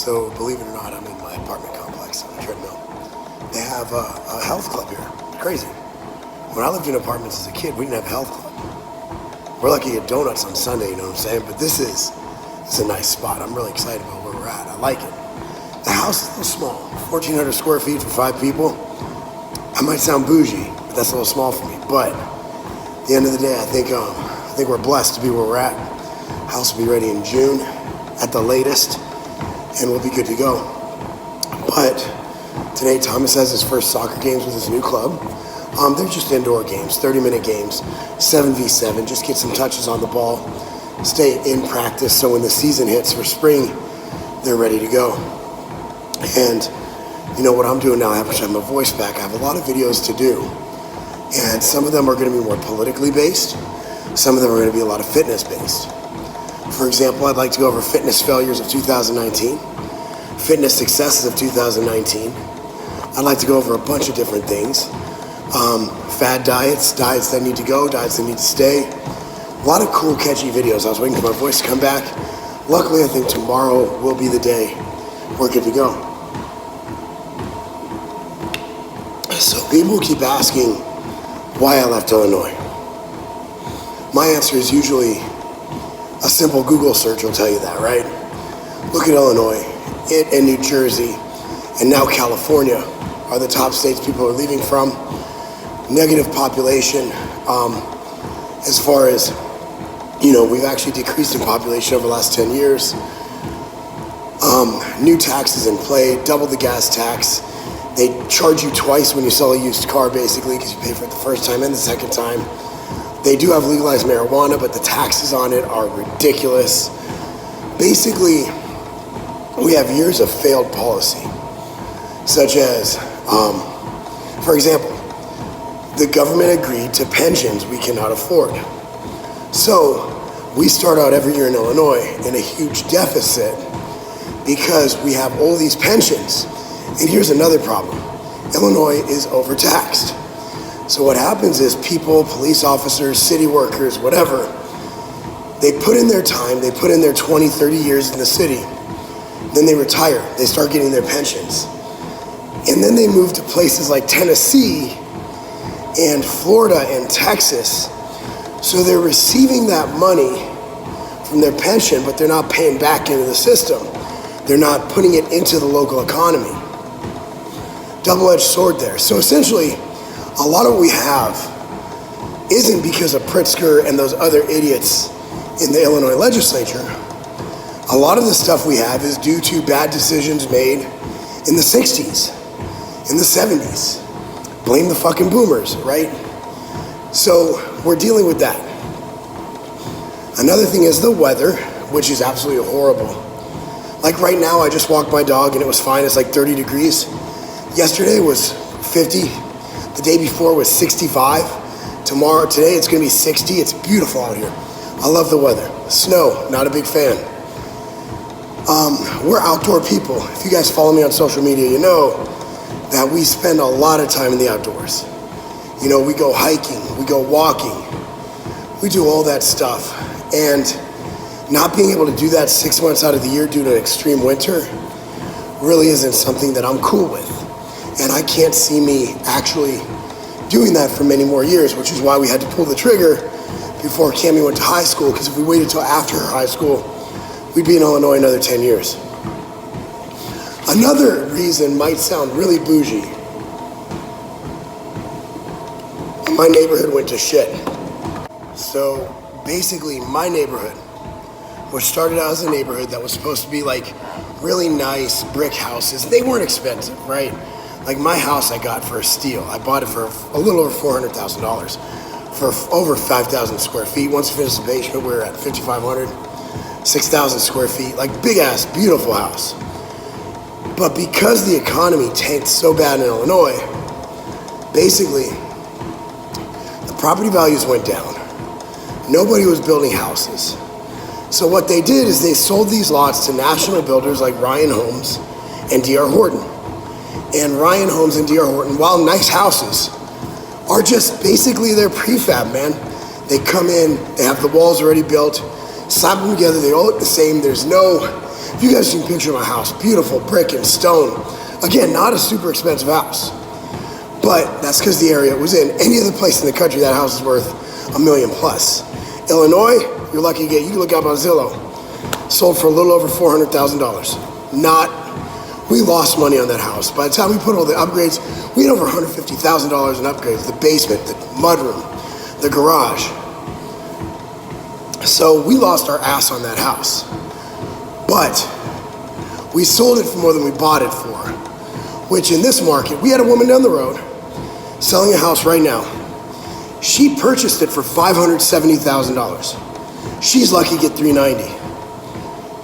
So believe it or not, I'm in my apartment complex on a treadmill. They have a health club here. Crazy. When I lived in apartments as a kid, we didn't have a health club. We're lucky to get donuts on Sunday, you know what I'm saying? But this is a nice spot. I'm really excited about where we're at. I like it. The house is a little small, 1,400 square feet for 5 people. I might sound bougie, but that's a little small for me. But at the end of the day, I think we're blessed to be where we're at. House will be ready in June at the latest, and we'll be good to go. But today, Thomas has his first soccer games with his new club. They're just indoor games, 30-minute games, 7v7, just get some touches on the ball, stay in practice so when the season hits for spring, they're ready to go. And you know what I'm doing now, after I have my voice back, I have a lot of videos to do. And some of them are going to be more politically based. Some of them are going to be a lot of fitness based. For example, I'd like to go over fitness failures of 2019, fitness successes of 2019. I'd like to go over a bunch of different things. Fad diets, diets that need to go, diets that need to stay. A lot of cool, catchy videos. I was waiting for my voice to come back. Luckily, I think tomorrow will be the day we're good to go. So people keep asking why I left Illinois. My answer is usually a simple Google search will tell you that, right? Look at Illinois, it and New Jersey, and now California are the top states people are leaving from. Negative population, as far as, you know, we've actually decreased in population over the last 10 years. New taxes in play, double the gas tax. They charge you twice when you sell a used car, basically, because you pay for it the first time and the second time. They do have legalized marijuana, but the taxes on it are ridiculous. Basically, we have years of failed policy, such as, for example, the government agreed to pensions we cannot afford. So we start out every year in Illinois in a huge deficit because we have all these pensions. And here's another problem. Illinois is overtaxed. So what happens is people, police officers, city workers, whatever, they put in their time, they put in their 20, 30 years in the city, then they retire, they start getting their pensions. And then they move to places like Tennessee and Florida and Texas. So they're receiving that money from their pension, but they're not paying back into the system. They're not putting it into the local economy. Double-edged sword there. So essentially, a lot of what we have isn't because of Pritzker and those other idiots in the Illinois legislature. A lot of the stuff we have is due to bad decisions made in the 60s, in the 70s. Blame the fucking boomers, right? So we're dealing with that. Another thing is the weather, which is absolutely horrible. Like right now, I just walked my dog and it was fine. It's like 30 degrees. Yesterday was 50. The day before was 65. Today it's gonna be 60. It's beautiful out here. I love the weather. Snow, not a big fan. We're outdoor people. If you guys follow me on social media, you know that we spend a lot of time in the outdoors. You know, we go hiking, we go walking, we do all that stuff. And not being able to do that 6 months out of the year due to extreme winter really isn't something that I'm cool with. And I can't see me actually doing that for many more years, which is why we had to pull the trigger before Cammie went to high school, because if we waited till after her high school, we'd be in Illinois another 10 years. Another reason might sound really bougie. My neighborhood went to shit. So basically my neighborhood, which started out as a neighborhood that was supposed to be like really nice brick houses. They weren't expensive, right? Like my house I got for a steal. I bought it for a little over $400,000 for over 5,000 square feet. Once we finished the basement, we were at 5,500, 6,000 square feet, like big ass, beautiful house. But because the economy tanked so bad in Illinois, basically the property values went down. Nobody was building houses. So what they did is they sold these lots to national builders like Ryan Homes and D.R. Horton. And Ryan Homes and D.R. Horton, while nice houses, are just basically they're prefab, man. They come in, they have the walls already built, slap them together, they all look the same. There's no If you guys can picture my house, beautiful brick and stone. Again, not a super expensive house, but that's because the area it was in. Any other place in the country, that house is worth $1 million plus. Illinois, you're lucky to get, you can look up on Zillow, sold for a little over $400,000. We lost money on that house. By the time we put all the upgrades, we had over $150,000 in upgrades. The basement, the mudroom, the garage. So we lost our ass on that house. But we sold it for more than we bought it for, which in this market, we had a woman down the road selling a house right now. She purchased it for $570,000. She's lucky to get $390,000.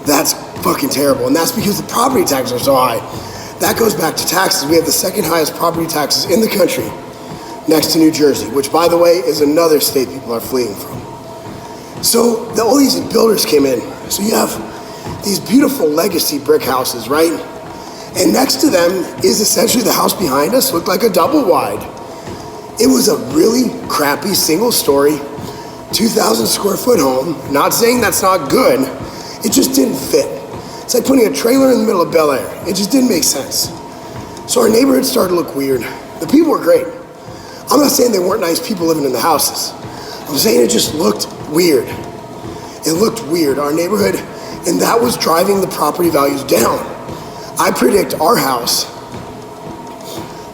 That's fucking terrible, and that's because the property taxes are so high. That goes back to taxes. We have the second highest property taxes in the country, next to New Jersey, which, by the way, is another state people are fleeing from. So all these builders came in. So you have these beautiful legacy brick houses, right? And next to them is essentially the house behind us, looked like a double wide. It was a really crappy single story, 2,000 square foot home. Not saying that's not good. It just didn't fit. It's like putting a trailer in the middle of Bel Air. It just didn't make sense. So our neighborhood started to look weird. The people were great. I'm not saying they weren't nice people living in the houses. I'm saying it just looked weird. It looked weird, our neighborhood, and that was driving the property values down. I predict our house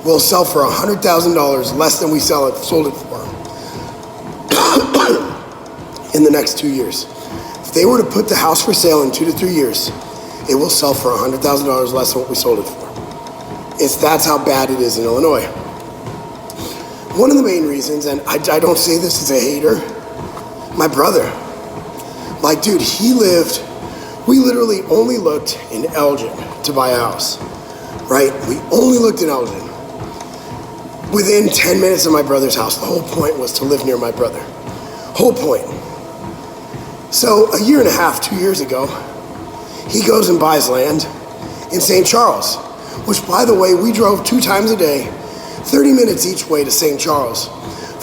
will sell for $100,000 less than we sold it for in the next 2 years. If they were to put the house for sale in 2 to 3 years, it will sell for $100,000 less than what we sold it for. That's how bad it is in Illinois. One of the main reasons, and I don't say this as a hater, my brother, like, dude, we literally only looked in Elgin to buy a house, right? We only looked in Elgin. Within 10 minutes of my brother's house, the whole point was to live near my brother. Whole point. So a year and a half, 2 years ago, he goes and buys land in St. Charles, which, by the way, we drove 2 times a day, 30 minutes each way to St. Charles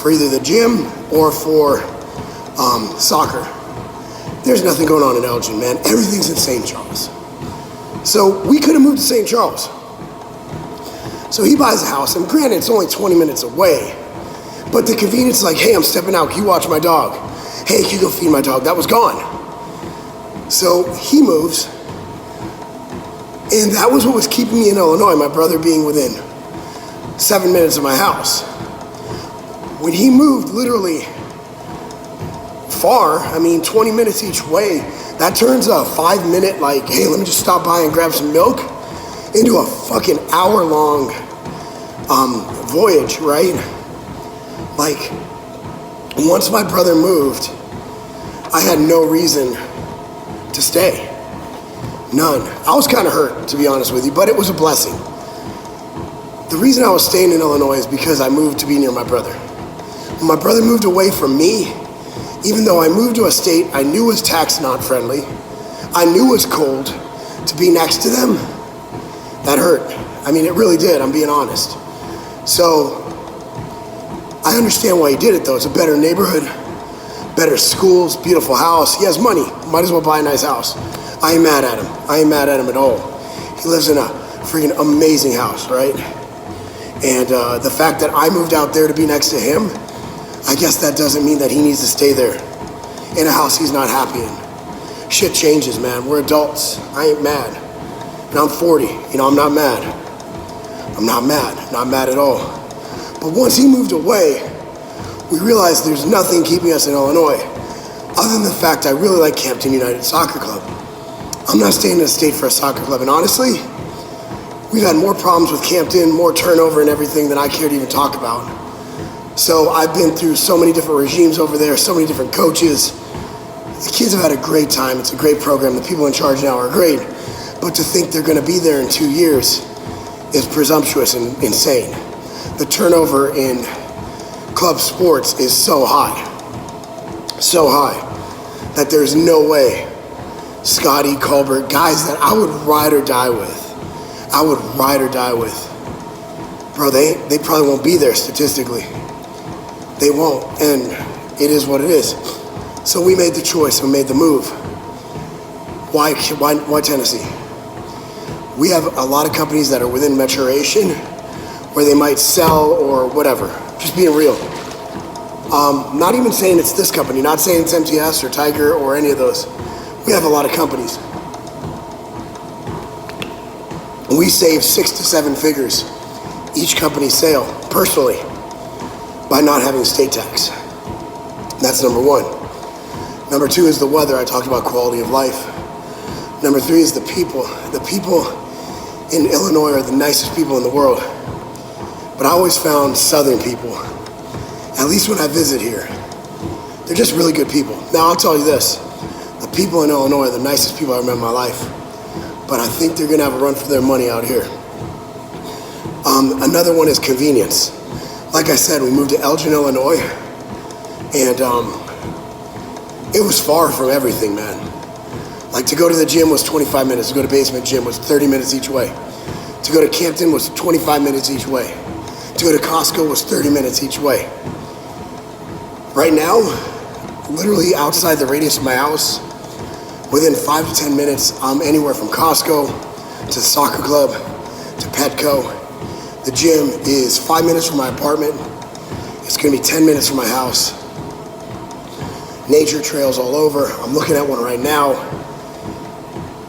for either the gym or for soccer. There's nothing going on in Elgin, man. Everything's in St. Charles. So we could have moved to St. Charles. So he buys a house, and granted, it's only 20 minutes away, but the convenience is like, hey, I'm stepping out, can you watch my dog? Hey, can you go feed my dog? That was gone. So he moves, and that was what was keeping me in Illinois, my brother being within 7 minutes of my house. When he moved literally far, 20 minutes each way, that turns a 5-minute, like, hey, let me just stop by and grab some milk, into a fucking hour-long voyage, right? Like, once my brother moved, I had no reason to stay. None. I was kind of hurt, to be honest with you, but it was a blessing. The reason I was staying in Illinois is because I moved to be near my brother. When my brother moved away from me, even though I moved to a state I knew was tax not friendly, I knew was cold, to be next to them, that hurt. It really did, I'm being honest. So, I understand why he did it though. It's a better neighborhood, better schools, beautiful house. He has money, might as well buy a nice house. I ain't mad at him. I ain't mad at him at all. He lives in a freaking amazing house, right? And the fact that I moved out there to be next to him, I guess that doesn't mean that he needs to stay there in a house he's not happy in. Shit changes, man. We're adults. I ain't mad. And I'm 40. I'm not mad. I'm not mad. Not mad at all. But once he moved away, we realized there's nothing keeping us in Illinois other than the fact I really like Campton United Soccer Club. I'm not staying in a state for a soccer club. And honestly, we've had more problems with Campton, more turnover and everything than I care to even talk about. So I've been through so many different regimes over there, so many different coaches. The kids have had a great time. It's a great program. The people in charge now are great. But to think they're going to be there in 2 years is presumptuous and insane. The turnover in club sports is so high, that there's no way Scotty, Colbert, guys that I would ride or die with, bro, they probably won't be there statistically. They won't, and it is what it is. So we made the choice, we made the move. Why Tennessee? We have a lot of companies that are within maturation where they might sell or whatever. Just being real. Not even saying it's this company, not saying it's MTS or Tiger or any of those. We have a lot of companies. We save 6 to 7 figures each company sale, personally, by not having state tax. That's number one. Number two is the weather. I talked about quality of life. Number three is the people. The people in Illinois are the nicest people in the world. But I always found Southern people, at least when I visit here, they're just really good people. Now, I'll tell you this. The people in Illinois are the nicest people I've met in my life. But I think they're going to have a run for their money out here. Another one is convenience. Like I said, we moved to Elgin, Illinois, and it was far from everything, man. Like, to go to the gym was 25 minutes. To go to basement gym was 30 minutes each way. To go to Campton was 25 minutes each way. To go to Costco was 30 minutes each way. Right now, literally outside the radius of my house, within 5 to 10 minutes, I'm anywhere from Costco to the soccer club to Petco. The gym is 5 minutes from my apartment. It's gonna be 10 minutes from my house. Nature trails all over. I'm looking at one right now.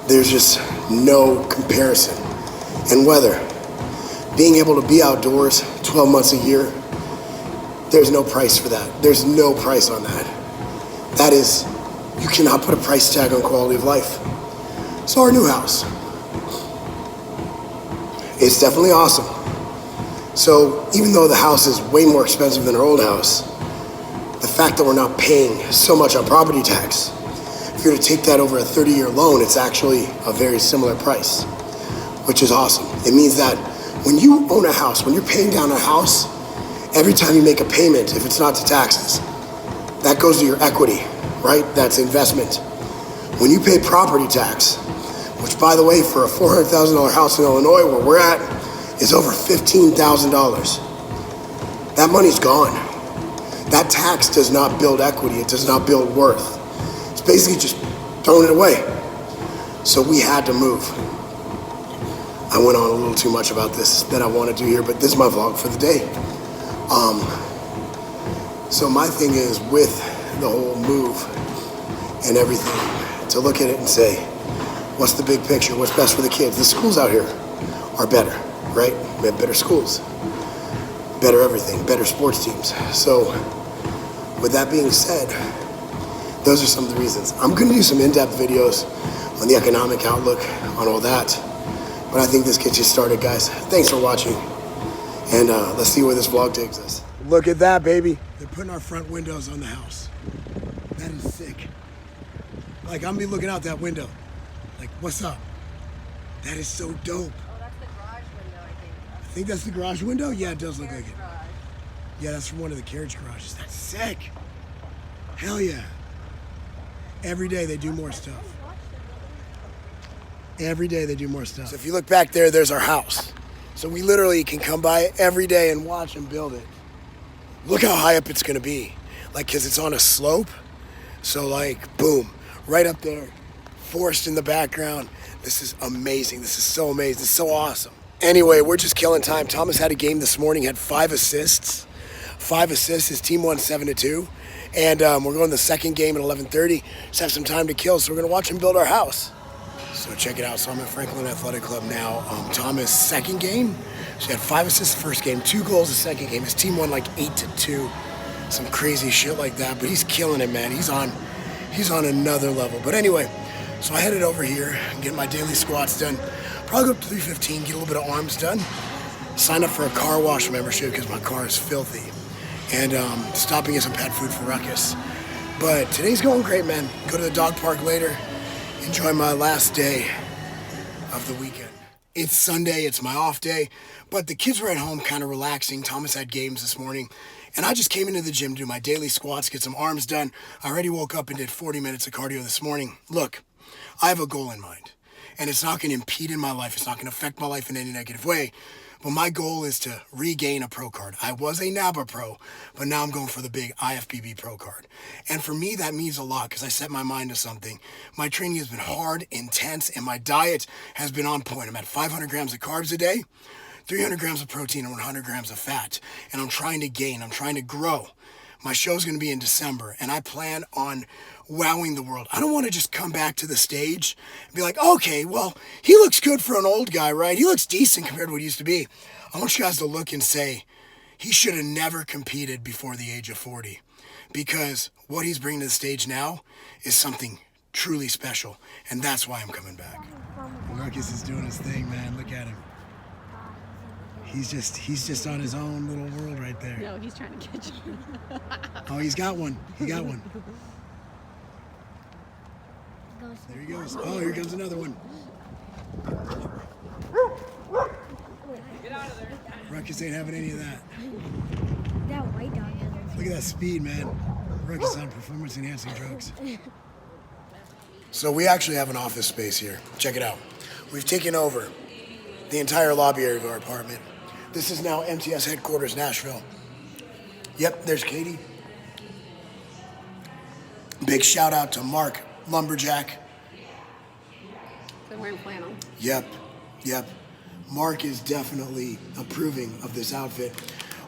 There's just no comparison. And weather. Being able to be outdoors 12 months a year, there's no price for that. There's no price on that. That is, you cannot put a price tag on quality of life. So our new house, it's definitely awesome. So even though the house is way more expensive than our old house, the fact that we're not paying so much on property tax, if you're to take that over a 30-year loan, it's actually a very similar price, which is awesome. It means that when you own a house, when you're paying down a house, every time you make a payment, if it's not to taxes, that goes to your equity, right? That's investment. When you pay property tax, which, by the way, for a $400,000 house in Illinois where we're at, is over $15,000. That money's gone. That tax does not build equity. It does not build worth. It's basically just throwing it away. So we had to move. I went on a little too much about this that I want to do here, but this is my vlog for the day. So my thing is, with the whole move and everything, to look at it and say, what's the big picture? What's best for the kids? The schools out here are better, right? We have better schools, better everything, better sports teams. So with that being said, those are some of the reasons. I'm going to do some in-depth videos on the economic outlook, on all that. But I think this gets you started, guys. Thanks for watching. And let's see where this vlog takes us. Look at that, baby. They're putting our front windows on the house. That is sick. Like, I'm gonna be looking out that window. Like, what's up? That is so dope. Oh, that's the garage window, I think. I think that's the garage window? Yeah, it does look like it. Garage. Yeah, that's from one of the carriage garages. That's sick. Hell yeah. Every day they do more stuff. Every day they do more stuff. So if you look back there, there's our house. So we literally can come by every day and watch them build it. Look how high up it's gonna be. Like, cause it's on a slope. So like, boom, right up there, forest in the background. This is amazing. This is so amazing. This is so awesome. Anyway, we're just killing time. Thomas had a game this morning, had 5 assists. 5 assists, his team won 7-2. And we're going to the second game at 11:30. Just have some time to kill, so we're gonna watch him build our house. So check it out. So I'm at Franklin Athletic Club now. Thomas' second game. So he had 5 assists the first game, 2 goals the second game. His team won like 8-2. Some crazy shit like that. But he's killing it, man. He's on another level. But anyway, so I headed over here and get my daily squats done. Probably go up to 315, get a little bit of arms done. Sign up for a car wash membership because my car is filthy. And stopping at some pet food for Ruckus. But today's going great, man. Go to the dog park later. Enjoy my last day of the weekend. It's Sunday, it's my off day, but the kids were at home kind of relaxing. Thomas had games this morning, and I just came into the gym to do my daily squats, get some arms done. I already woke up and did 40 minutes of cardio this morning. Look, I have a goal in mind, and it's not going to impede in my life. It's not going to affect my life in any negative way. But my goal is to regain a pro card. I was a NABA pro, but now I'm going for the big IFBB pro card. And for me, that means a lot because I set my mind to something. My training has been hard, intense, and my diet has been on point. I'm at 500 grams of carbs a day, 300 grams of protein, and 100 grams of fat. And I'm trying to gain, I'm trying to grow. My show's going to be in December, and I plan on wowing the world. I don't want to just come back to the stage and be like, okay, well, he looks good for an old guy, right? He looks decent compared to what he used to be. I want you guys to look and say, he should have never competed before the age of 40, because what he's bringing to the stage now is something truly special, and that's why I'm coming back. Marcus is doing his thing, man. Look at him. He's just on his own little world right there. No, he's trying to catch you. Oh, he's got one. He got one. There he goes. Oh, here comes another one. Get out of there. Ruckus ain't having any of that. That white dog has. Look at that speed, man. Ruckus on performance-enhancing drugs. So we actually have an office space here. Check it out. We've taken over the entire lobby area of our apartment. This is now MTS headquarters, Nashville. Yep, there's Katie. Big shout out to Marc, Lumberjack. They're wearing flannel. Yep. Marc is definitely approving of this outfit.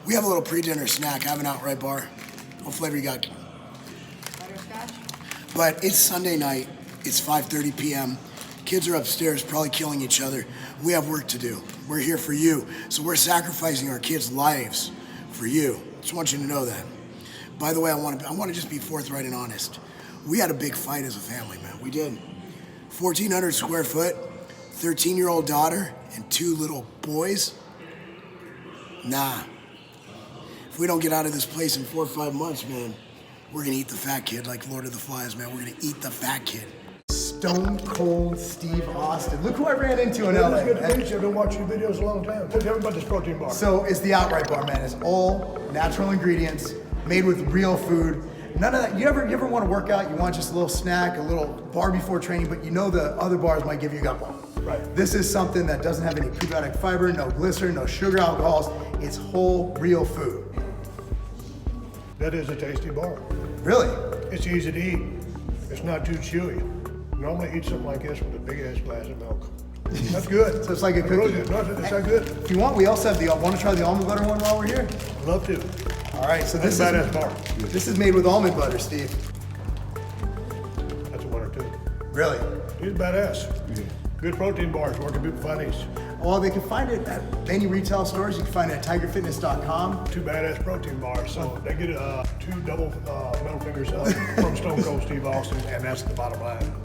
We have a little pre-dinner snack. I have an outright bar. What flavor you got? Butterscotch? But it's Sunday night. It's 5:30 p.m. Kids are upstairs probably killing each other. We have work to do. We're here for you. So we're sacrificing our kids' lives for you. Just want you to know that. By the way, I want to just be forthright and honest. We had a big fight as a family, man. We did. 1,400 square foot, 13-year-old daughter, and 2 little boys. Nah. If we don't get out of this place in 4 or 5 months, man, we're gonna eat the fat kid like Lord of the Flies, man. We're gonna eat the fat kid. Stone Cold Steve Austin. Look who I ran into in LA. Good to meet you. I've been watching your videos a long time. Tell me about this protein bar. So it's the outright bar, man. It's all natural ingredients, made with real food. None of that. You ever want to work out? You want just a little snack, a little bar before training, but you know the other bars might give you a gut bump. Right. This is something that doesn't have any prebiotic fiber, no glycerin, no sugar alcohols. It's whole, real food. That is a tasty bar. Really? It's easy to eat. It's not too chewy. Normally eat something like this with a big ass glass of milk. That's good. So it's like a It's really cookie. good. No, it's not good. If you want, we also have the. Want to try the almond butter one while we're here? Love to. All right. So That's this a is badass bar. This is made with almond butter, Steve. That's a winner too. Really? He's badass. Good protein bars. Where can people find these? Well, they can find it at many retail stores. You can find it at tigerfitness.com. 2 badass protein bars. So they get 2 double middle fingers up from Stone Cold Steve Austin, and that's the bottom line.